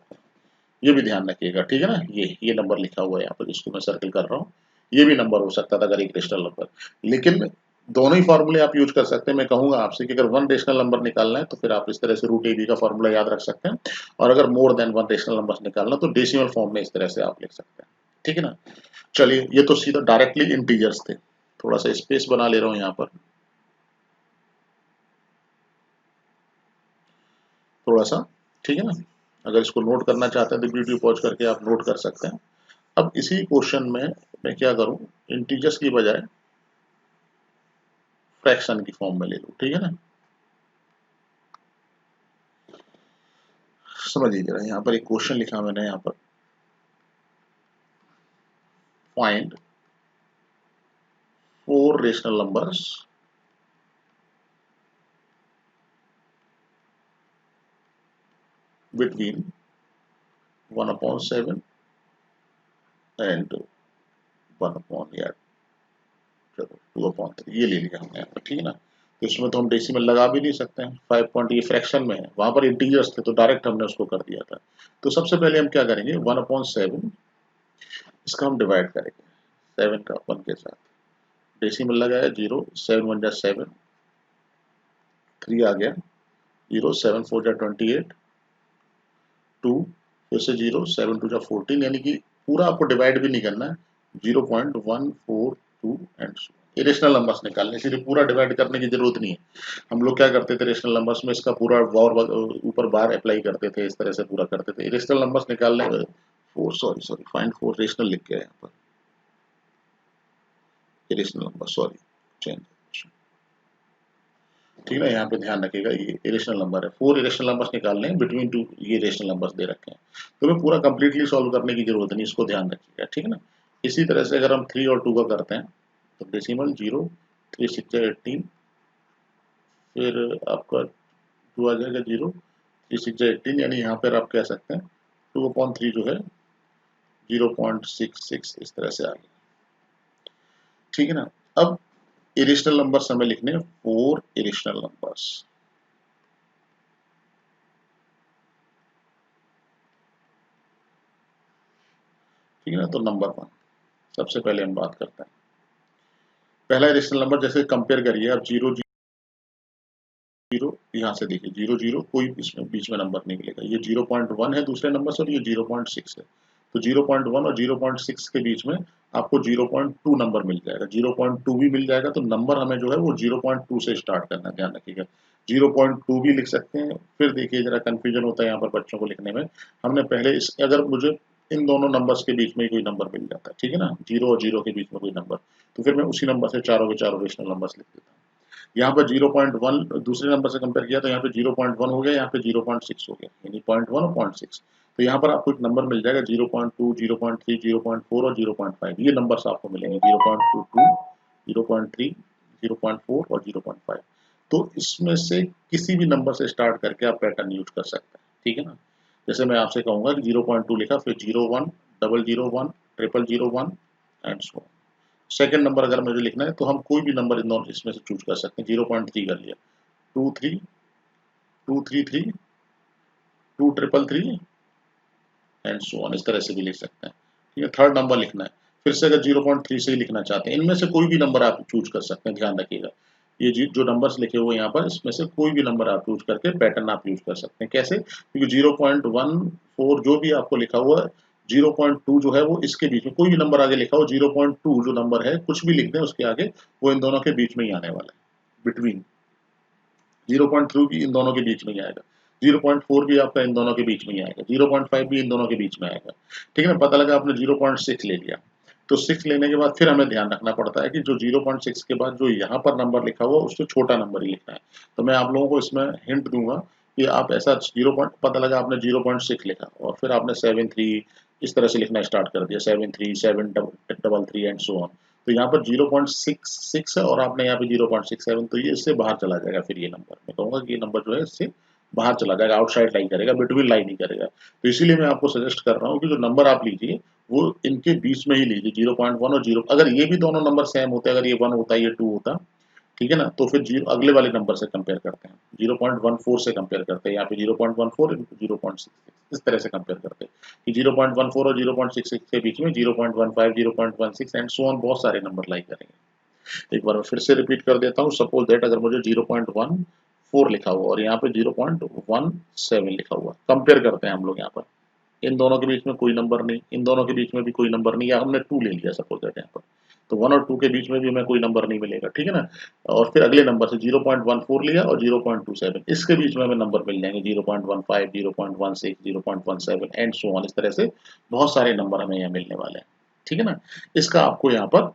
ये भी ध्यान रखिएगा, ठीक है ना। ये नंबर लिखा हुआ है यहाँ पर जिसको मैं सर्कल कर रहा हूँ, ये भी नंबर हो सकता था अगर एक रेशनल नंबर। लेकिन दोनों ही फॉर्मूले आप यूज कर सकते हैं। मैं कहूंगा आपसे कि अगर वन रेशनल नंबर निकालना है तो फिर आप इस तरह से √ab का फॉर्मूला याद रख सकते हैं, और अगर more than one rational number निकालना तो डेसिमल फॉर्म में इस तरह से आप लिख सकते हैं, ठीक है ना। चलिए, ये तो सीधा डायरेक्टली इंटीजर्स थे। थोड़ा सा स्पेस बना ले रहा हूँ यहाँ पर, थोड़ा सा, ठीक है ना। अगर इसको नोट करना चाहते हैं तो वीडियो पॉज करके आप नोट कर सकते हैं। अब इसी क्वेश्चन में मैं क्या करूं, इंटीजर्स की बजाय फ्रैक्शन की फॉर्म में ले लूं, ठीक है ना। समझिए जरा, यहाँ पर एक क्वेश्चन लिखा मैंने यहाँ पर, find 4 rational numbers between 1/7 and 1/, 2/3, ये ले लिया हमने यहाँ पर, ठीक है ना। तो इसमें तो हम डेसिमल लगा भी नहीं सकते हैं, 5 पॉइंट ये फ्रैक्शन में है, वहां पर इंटीजर्स थे तो डायरेक्ट हमने उसको कर दिया था। तो सबसे पहले हम क्या करेंगे, 1/7 इसका हम डिवाइड करेंगे 7 का 1 के साथ, डेसिमल लगाया 0, 7 1 जा 7, 3 आ गया 0, 7 4 जा 28, 2 फिर से 0, 7 2 जा 14, यानी कि पूरा आपको डिवाइड भी नहीं करना है, 0.142 एंड इरेशनल नंबर्स निकालने, इसलिए पूरा डिवाइड करने की जरूरत नहीं है। हम लोग क्या करते थे रेशनल नंबर्स में, इसका पूरा और ऊपर बार अप्लाई करते थे, इस तरह से पूरा करते थे। इरेशनल नंबर्स निकालने में 4, सॉरी फाइंड 4 रेशनल लिख के यहाँ पर, इरेशनल नंबर, सॉरी चेंज, ठीक है। यहाँ पे ध्यान रखिएगा ये इरेशनल नंबर है, 4 इरेशनल नंबर्स निकालने हैं बिटवीन 2, ये इरेशनल नंबर्स दे रखे हैं। तो हमें पूरा कंप्लीटली सॉल्व करने की जरूरत नहीं, इसको ध्यान रखिएगा, ठीक है ना। इसी तरह से अगर हम 3 और 2 का करते हैं तो डेसिमल 0, 3 6 18, फिर आपका 2 आ जाएगा 0, 3 6 18, यानी यहाँ पर आप कह सकते हैं 2/3 जो है 0.66 इस तरह से आ गया, ठीक है ना। अब इरेशनल नंबर्स हमें लिखने हैं, 4 इरेशनल नंबर्स। ठीक है ना, तो नंबर 1 सबसे पहले हम बात करते हैं। पहला इरेशनल नंबर जैसे कंपेयर करिए आप, 0 0 यहाँ से देखिए 0 0 कोई इसमें बीच में नंबर नहीं मिलेगा, ये 0.1 है दूसरे नंबर से और ये 0.6 है, तो 0.1 और 0.6 के बीच में आपको 0.2 नंबर मिल जाएगा, 0.2 भी मिल जाएगा, तो नंबर हमें जो है वो 0.2 से स्टार्ट करना है, ध्यान रखिएगा। 0.2 भी लिख सकते हैं। फिर देखिए जरा कंफ्यूजन होता है यहाँ पर बच्चों को लिखने में, हमने पहले इस अगर मुझे इन दोनों नंबर्स के बीच में कोई नंबर मिल जाता है, ठीक है ना, 0 और 0 के बीच में कोई नंबर, तो फिर मैं उसी नंबर से चारों के चारों रेशनल नंबर्स लिख देता हूँ। यहाँ पर 0.1 दूसरे नंबर से कंपेयर किया तो यहाँ पे 0.1 हो गया, यहाँ पे 0.6 हो गया, यानी 0.1 और 0.6। तो यहाँ पर आपको एक नंबर मिल जाएगा 0.2, 0.3, 0.4 और 0.5, ये नंबर्स आपको मिलेंगे, 0.22, 0.3, 0.4 और 0.5। तो इसमें से किसी भी नंबर से स्टार्ट करके आप पैटर्न यूज कर सकते हैं, ठीक है ना। जैसे मैं आपसे कहूंगा कि 0.2 लिखा, फिर 01, 001, 001 and so on. Second number अगर मुझे लिखना है तो हम कोई भी नंबर इन दोनों इसमें से चूज कर सकते हैं, 0.3 कर लिया, 23, 233, 2333 एंड सो ऑन, इस तरह से भी लिख सकते हैं। ठीक है, थर्ड नंबर लिखना है, फिर से अगर 0.3 से ही लिखना चाहते हैं, इनमें से कोई भी नंबर आप चूज कर सकते हैं, ध्यान रखिएगा। ये जो नंबर्स लिखे हुए यहाँ पर, इसमें से कोई भी नंबर आप चूज करके पैटर्न आप यूज कर सकते हैं। कैसे? क्योंकि 0.14 जो भी आपको लिखा हुआ है, 0.2 जो है वो इसके बीच में, कोई भी नंबर आगे लिखा हो 0.2 जो नंबर है कुछ भी लिख दें उसके आगे, वो इन दोनों के बीच में ही आने वाला है, बिटवीन। 0.3 भी इन दोनों के बीच में ही आएगा, 0.4 भी आपका इन दोनों के बीच में ही आएगा, 0.5 भी इन दोनों के बीच में आएगा। ठीक है ना, पता लगा आपने 0.6 ले लिया, तो 6 लेने के बाद फिर हमें ध्यान रखना पड़ता है कि जो 0.6 के बाद जो यहाँ पर नंबर लिखा हुआ उससे छोटा नंबर ही लिखना है। तो मैं आप लोगों को इसमें हिंट दूंगा कि आप ऐसा 0. पता लगा आपने 0.6 लिखा और फिर आपने 7 3 इस तरह से लिखना स्टार्ट कर दिया, 7 3 7 3 एंड सो ऑन। तो यहाँ पर 0.66 है और आपने यहाँ पे 0.67, तो ये इससे बाहर चला जाएगा। फिर ये नंबर मैं कहूँगा कि ये नंबर जो है इससे बाहर चला जाएगा, आउटसाइड लाइन करेगा, बिटवीन लाइन ही करेगा। तो इसीलिए मैं आपको सजेस्ट कर रहा हूँ कि जो नंबर आप लीजिए वो इनके बीच में ही लीजिए, 0.1 और 0। अगर ये भी दोनों नंबर सेम होते, अगर ये 1 होता है ये 2 होता, ठीक है ना, तो फिर जीरो अगले वाले नंबर से कंपेयर करते हैं, 0.14 से कंपेयर करते हैं, यहाँ पे 0.14 इंटू 0.66 इस तरह से कंपेयर करते हैं कि 0.14 और 0.66 के बीच में 0.15, 0.16 एंड सो ऑन बहुत सारे नंबर लाई करेंगे। एक बार मैं फिर से रिपीट कर देता हूँ, सपोज दैट अगर मुझे 0.14 लिखा हुआ और यहाँ पे 0.17 लिखा हुआ, कंपेयर करते हैं हम लोग यहाँ पर, इन दोनों के बीच में कोई नंबर नहीं, इन दोनों के बीच में भी कोई नंबर नहीं, या हमने 2 ले लिया सपोज दैट यहाँ पर, तो 1 और 2 के बीच में भी हमें कोई नंबर नहीं मिलेगा, ठीक है ना। और फिर अगले नंबर से 0.14 लिया और 0.27, इसके बीच में हमें नंबर मिल जाएंगे, 0.15, 0.16, 0.17 एंड सो ऑन, इस तरह से बहुत सारे नंबर हमें यहाँ मिलने वाले हैं, ठीक है ना। इसका आपको यहाँ पर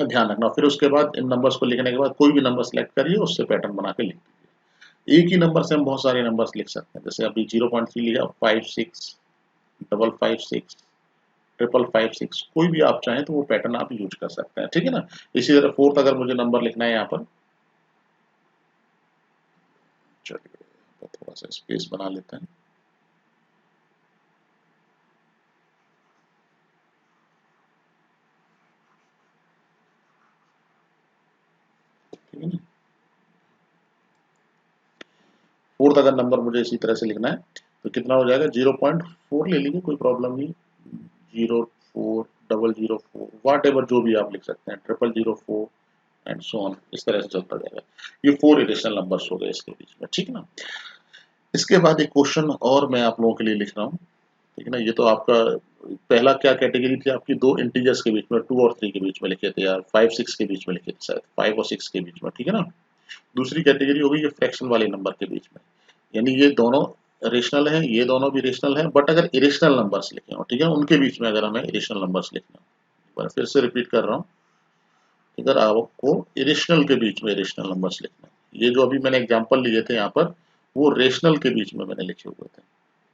ध्यान रखना। फिर उसके बाद इन नंबर्स को लिखने के बाद कोई भी नंबर सेलेक्ट करिए, उससे पैटर्न बना के लिख दीजिए। एक ही नंबर से हम बहुत सारे नंबर्स लिख सकते हैं, जैसे अभी 0.3 लिखा, 56, 556, 556, कोई भी आप चाहें तो वो पैटर्न आप यूज कर सकते हैं, ठीक है ना। इसी तरह फोर्थ अगर मुझे नंबर लिखना है यहाँ पर, चलिए तो थोड़ा सा स्पेस बना लेते हैं, ठीक है ना। फोर्थ अगर नंबर मुझे इसी तरह से लिखना है तो कितना हो जाएगा, 0.4 ले लीजिए, कोई प्रॉब्लम नहीं, 04, 004, वाट एवर जो भी आप लिख सकते हैं, 0004 एंड सो ऑन, इस तरह से चलता जाएगा। ये 4 इरेशनल नंबर्स हो गए इसके बीच में, ठीक है ना। इसके बाद एक क्वेश्चन और मैं आप लोगों के लिए लिख रहा हूँ, ठीक है ना। ये तो आपका पहला क्या कैटेगरी थी आपकी, 2 इंटीजर्स के बीच में, 2 और 3 के बीच में लिखे थे यार, 5 6 के बीच में लिखे थे शायद, 5 और 6 के बीच में, ठीक है ना। दूसरी कैटेगरी हो गई ये फ्रैक्शन वाले नंबर के बीच में, यानी ये दोनों रेशनल है, ये दोनों भी रेशनल है, बट अगर इरेशनल नंबर्स लिखे हो, ठीक है, उनके बीच में अगर हमें इरेशनल नंबर्स लिखना है, एक बार फिर से रिपीट कर रहा हूँ, अगर आपको इरेशनल के बीच में इरेशनल नंबर्स लिखना है, ये जो अभी मैंने एग्जांपल लिए थे यहाँ पर, वो रेशनल के बीच में मैंने लिखे हुए थे,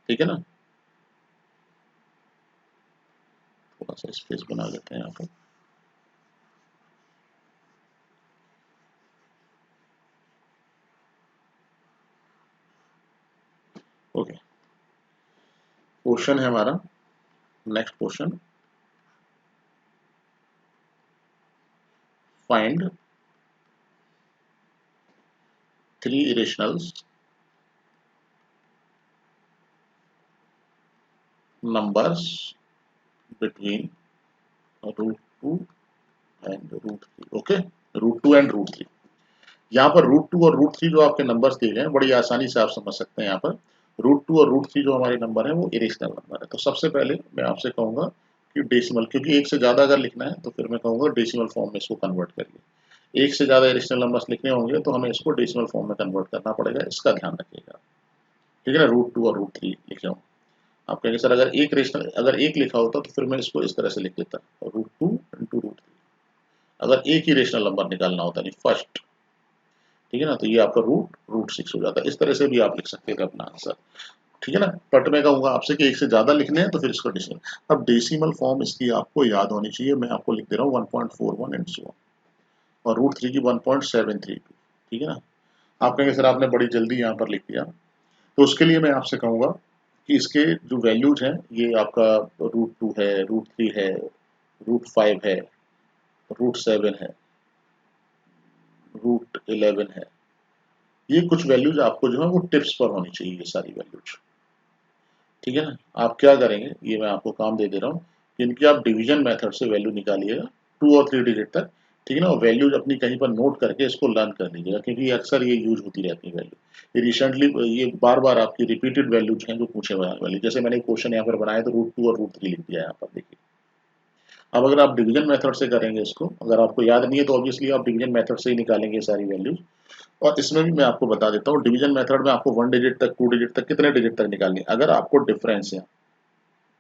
ठीक है ना। थोड़ा सा स्पेस बना लेते हैं यहाँ पर, ओके। क्वेश्चन है हमारा, next question, find 3 irrationals numbers between √2 and √3. Okay, √2 and √3। यहाँ पर √2 और √3 जो आपके नंबर्स दिए गए हैं बड़ी आसानी से आप समझ सकते हैं। यहाँ पर √2 और √3 जो हमारे नंबर है वो इरेशनल नंबर है। तो सबसे पहले मैं आपसे कहूंगा कि डेसिमल, क्योंकि एक से ज्यादा अगर लिखना है तो फिर मैं कहूंगा डेसिमल फॉर्म में इसको कन्वर्ट करिए। एक से ज्यादा इरेशनल नंबर्स लिखने होंगे तो हमें इसको डेसिमल फॉर्म में कन्वर्ट करना पड़ेगा, इसका ध्यान रखिएगा। ठीक है ना, √2 और √3 लिखे हो। आप कहेंगे सर अगर एक लिखा होता तो फिर मैं इसको इस तरह से लिख देता, √2 इंटू √3, अगर एक ही रेशनल नंबर निकालना होता नहीं फर्स्ट। ठीक है ना, तो ये आपका √6 हो जाता है। इस तरह से भी आप लिख सकते हैं अपना आंसर। ठीक है ना, बट मैं कहूंगा आपसे कि एक से ज्यादा लिखने हैं तो फिर इसको डेसिमल। अब डेसिमल फॉर्म इसकी आपको याद होनी चाहिए। मैं आपको लिख दे रहा हूँ 1.41 एंड सो और √3 की 1.732। ठीक है ना, आप कहेंगे सर आपने बड़ी जल्दी यहाँ पर लिख दिया, तो उसके लिए मैं आपसे कहूंगा कि इसके जो वैल्यूज हैं ये आपका √2 है, √3 है, √5 है, √7 है, √11 है। ये कुछ वैल्यूज आपको जो है वो टिप्स पर होनी चाहिए, ये सारी वैल्यूज। ठीक है ना, आप क्या करेंगे, ये मैं आपको काम दे दे रहा हूँ, इनकी आप डिवीजन मेथड से वैल्यू निकालिएगा 2 और 3 डिजिट तक। ठीक है ना, और वैल्यूज अपनी कहीं पर नोट करके इसको लर्न कर लीजिएगा, क्योंकि अक्सर ये यूज होती रहती है वैल्यू। ये रिसेंटली ये बार बार आपकी रिपीटेड वैल्यूज हैं जो पूछे वाली। जैसे मैंने क्वेश्चन यहाँ पर बनाया तो √2 और √3 लिख दिया यहाँ पर, देखिए। अब अगर आप डिवीजन मेथड से करेंगे इसको, अगर आपको याद नहीं है तो ऑब्वियसली आप डिवीजन मेथड से ही निकालेंगे सारी वैल्यूज। और इसमें भी मैं आपको बता देता हूँ, डिवीजन मेथड में आपको 1 डिजिट तक, 2 डिजिट तक, कितने डिजिट तक निकालनी है। अगर आपको डिफरेंस है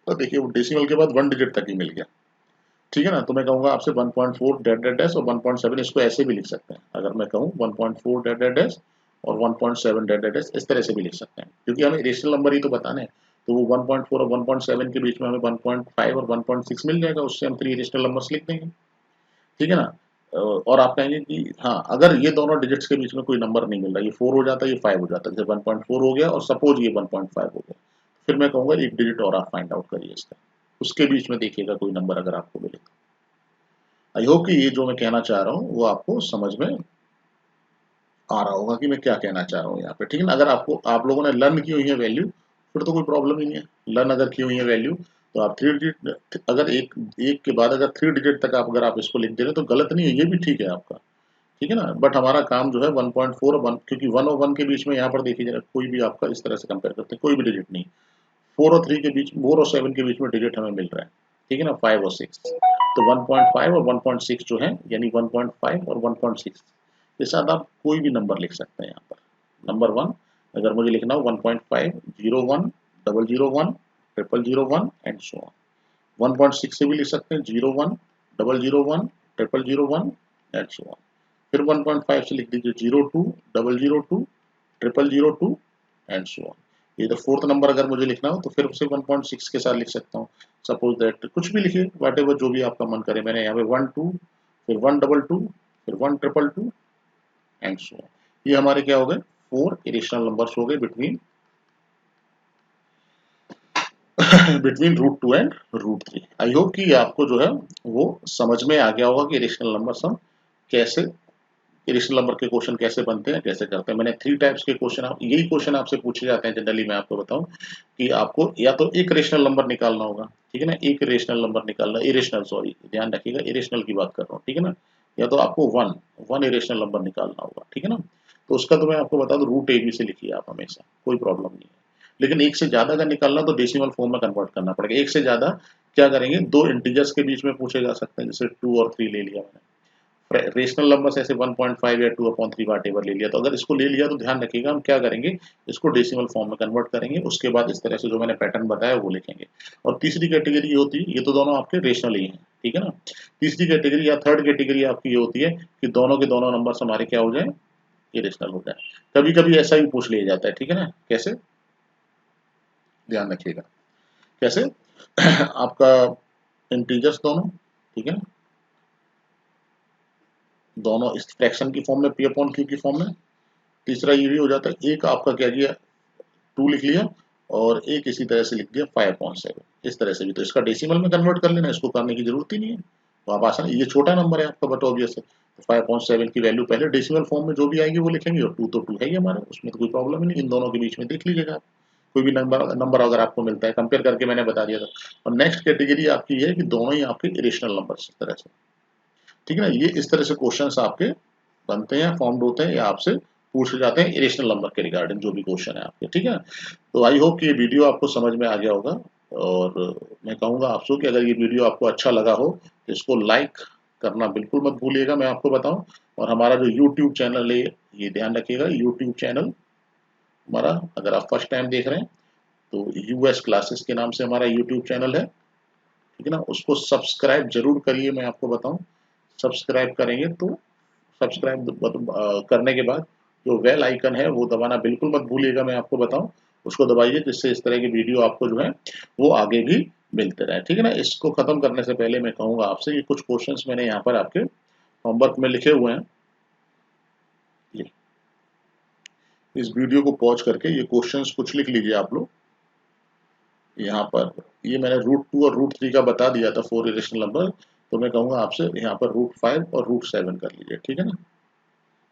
तो देखिए वो डेसिमल के बाद 1 डिजिट तक ही मिल गया। ठीक है ना, तो मैं कहूंगा आपसे 1.4 डैट डैट डैश और 1.7, इसको ऐसे भी लिख सकते हैं। अगर मैं कहूँ 1.4 डैट डैट डैश और 1.7 डैट डैट डैश, इस तरह से भी लिख सकते हैं, क्योंकि हमें रेशनल नंबर ही तो बताने हैं। तो वो 1.4 और 1.7 के बीच में हमें 1.5 और 1.6 मिल जाएगा, उससे हम 3 रेशनल नंबर्स लिख देंगे। ठीक है ना, और आप कहेंगे कि हाँ अगर ये दोनों डिजिट्स के बीच में कोई नंबर नहीं मिल रहा, ये 4 हो जाता है, ये 5 हो जाता है, जैसे 1.4 हो गया और सपोज ये 1.5 हो गया, फिर मैं कहूंगा एक डिजिट और आप फाइंड आउट करिए इसका, उसके बीच में देखिएगा कोई नंबर अगर आपको मिले। आई होप कि ये जो मैं कहना चाह रहा हूँ वो आपको समझ में आ रहा होगा कि मैं क्या कहना चाह रहा हूँ यहाँ पे। ठीक है ना, अगर आपको आप लोगों ने लर्न की हुई है वैल्यू फिर तो कोई प्रॉब्लम ही नहीं है। लर्न अगर की हुई है वैल्यू तो आप 3 डिजिट, अगर एक के बाद अगर 3 डिजिट तक आप अगर आप इसको लिख दे रहे हो तो गलत नहीं है, ये भी ठीक है आपका। ठीक है ना, बट हमारा काम जो है 1.4 और 1, क्योंकि 1 और 1 के बीच में यहाँ पर देखिए जरा, कोई भी आपका इस तरह से कंपेयर करते हैं कोई भी डिजिट नहीं। 4 और 3 के बीच, 4 और 7 के बीच में डिजिट हमें मिल रहा है। ठीक है ना, 5 और 6, तो 1.5 और 1.6 जो है, यानी 1.5 और 1.6 के साथ आप कोई भी नंबर लिख सकते हैं यहाँ पर। नंबर 1 अगर मुझे लिखना हो 1.5, 01, 001, 001 एंड सो ऑन। 1.6 से भी लिख सकते हैं 01, 001, 001 एंड सो ऑन। फिर 1.5 से लिख दीजिए 02, 002, 002 एंड सो ऑन। ये तो फोर्थ नंबर अगर मुझे लिखना हो तो फिर उसे 1.6 के साथ लिख सकता हूँ। सपोज दैट कुछ भी लिखिए, वट एवर जो भी आपका मन करे। मैंने यहाँ पे 1 2, फिर 1 2 2, फिर 1 2 2 एंड सो ऑन। ये हमारे क्या हो गए, 4 इरेशनल नंबर्स हो गए between between √2 and √3। I hope कि आपको जो है वो समझ में आ गया होगा कि इरेशनल नंबर्स हम कैसे, इरेशनल नंबर के क्वेश्चन कैसे बनते हैं, कैसे करते हैं। मैंने 3 टाइप्स के क्वेश्चन, आप यही क्वेश्चन आपसे पूछे जाते हैं जनरली। मैं आपको बताऊं कि आपको या तो एक रेशनल नंबर निकालना होगा। ठीक है ना, एक रेशनल नंबर निकालना, इरेशनल, सॉरी ध्यान रखिएगा इरेशनल की बात कर रहा हूँ। ठीक है ना, या तो आपको वन इरेशनल नंबर निकालना होगा। ठीक है ना, तो उसका तो मैं आपको बता दूं √ab से लिखिए आप हमेशा, कोई प्रॉब्लम नहीं है। लेकिन एक से ज्यादा का निकालना तो डेसिमल फॉर्म में कन्वर्ट करना पड़ेगा। एक से ज्यादा क्या करेंगे, दो इंटीजर्स के बीच में पूछे जा सकते हैं, जैसे 2 और 3 ले लिया मैंने। रेशनल नंबर्स ऐसे 1.5 या 2/3 वाटेवर ले लिया, तो अगर इसको ले लिया तो ध्यान रखिएगा हम क्या करेंगे, इसको डेसिमल फॉर्म में कन्वर्ट करेंगे। उसके बाद इस तरह से जो मैंने पैटर्न बताया वो लिखेंगे। और तीसरी कैटेगरी ये होती है, ये तो दोनों आपके रेशनल ही हैं। ठीक है ना, तीसरी कैटेगरी या थर्ड कैटेगरी आपकी ये होती है कि दोनों के दोनों नंबर्स हमारे क्या हो जाए, इरेशनल हो जाए। कभी कभी ऐसा भी पूछ लिया जाता है। ठीक है ना, कैसे, ध्यान रखिएगा कैसे आपका इंटीजर्स दोनों, ठीक है ना, दोनों इस फ्रैक्शन की फॉर्म में, p/q की फॉर्म में। तीसरा ये भी हो जाता है, एक आपका क्या किया, 2 लिख लिया और एक इसी तरह से लिख दिया 5/7, इस तरह से भी। तो इसका डेसिमल में कन्वर्ट कर लेना, इसको करने की जरूरत ही नहीं है। तो आप आसान, ये छोटा नंबर है आपका बट ऑब्वियस है, तो 5.7 की वैल्यू पहले डेसिमल फॉर्म में जो भी आएगी वो लिखेंगे, और 2 तो 2 है ही हमारा, उसमें तो कोई प्रॉब्लम ही नहीं, इन दोनों के बीच में देख लीजिएगा आप, कोई भी नंबर नंबर अगर आपको मिलता है, कंपेयर करके मैंने बता दिया था। और नेक्स्ट कैटेगरी आपकी ये है कि दोनों ही आपके इरेशनल नंबर्स इस तरह से, ठीक है ना, ये इस तरह से क्वेश्चंस आपके बनते हैं, फॉर्म्ड होते हैं, या आपसे पूछे जाते हैं इरेशनल नंबर के रिगार्डिंग जो भी क्वेश्चन है आपके, ठीक है। तो आई होप कि ये वीडियो आपको समझ में आ गया होगा, और मैं कहूँगा आपसे कि अगर ये वीडियो आपको अच्छा लगा हो तो इसको लाइक करना बिल्कुल मत भूलिएगा, मैं आपको बताऊं। और हमारा जो यूट्यूब चैनल है, ये ध्यान रखिएगा, यूट्यूब चैनल हमारा, अगर आप फर्स्ट टाइम देख रहे हैं तो यूएस क्लासेस के नाम से हमारा यूट्यूब चैनल है, ठीक है ना, उसको सब्सक्राइब जरूर करिए, मैं आपको बताऊं। सब्सक्राइब करेंगे तो सब्सक्राइब करने के बाद जो बेल आइकन है वो दबाना बिल्कुल मत भूलिएगा, मैं आपको बताऊं, उसको दबाइए, जिससे इस तरह की वीडियो आपको जो है वो आगे भी मिलते रहे, ठीक है ना। इसको खत्म करने से पहले मैं कहूंगा आपसे कि कुछ क्वेश्चंस मैंने यहाँ पर आपके होमवर्क में लिखे हुए हैं, ये इस वीडियो को पॉज करके ये क्वेश्चंस कुछ लिख लीजिए आप लोग यहाँ पर। ये मैंने √2 और √3 का बता दिया था, 4 इरेशनल नंबर, तो मैं कहूँगा आपसे यहाँ पर √5 और √7 कर लीजिए, ठीक है ना।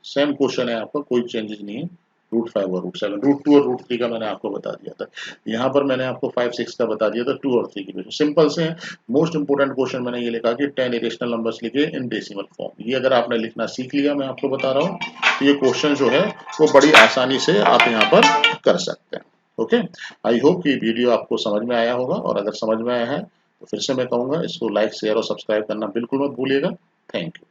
सेम क्वेश्चन है आपका, कोई चेंजेस नहीं है, √5 और √7, √2 और √3 का मैंने आपको बता दिया था। यहाँ पर मैंने आपको 5 6 का बता दिया था, 2 और 3 की। सिंपल से है। मोस्ट इंपोर्टेंट क्वेश्चन मैंने ये लिखा कि 10 इरेशनल नंबर्स लिखे इन डेसिमल फॉर्म। ये अगर आपने लिखना सीख लिया, मैं आपको बता रहा हूँ, तो ये क्वेश्चन जो है वो बड़ी आसानी से आप यहाँ पर कर सकते हैं। ओके, आई होप कि वीडियो आपको समझ में आया होगा, और अगर समझ में आया है तो फिर से मैं कहूँगा इसको लाइक शेयर और सब्सक्राइब करना बिल्कुल मत भूलिएगा। Thank you.